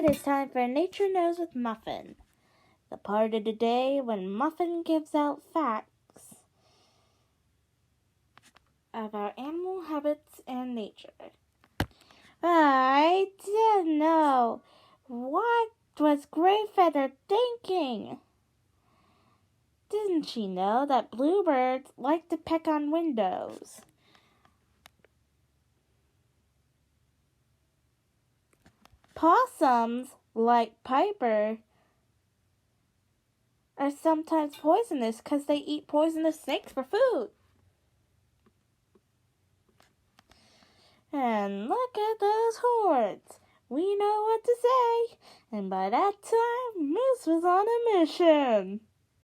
it is time for Nature Knows with Muffin, the part of the day when Muffin gives out facts of our animal habits and nature. I didn't know. What was Greyfeather thinking? Didn't she know that bluebirds like to peck on windows? Possums, like Piper, are sometimes poisonous because they eat poisonous snakes for food. And look at those horns. We know what to say. And by that time, Moose was on a mission.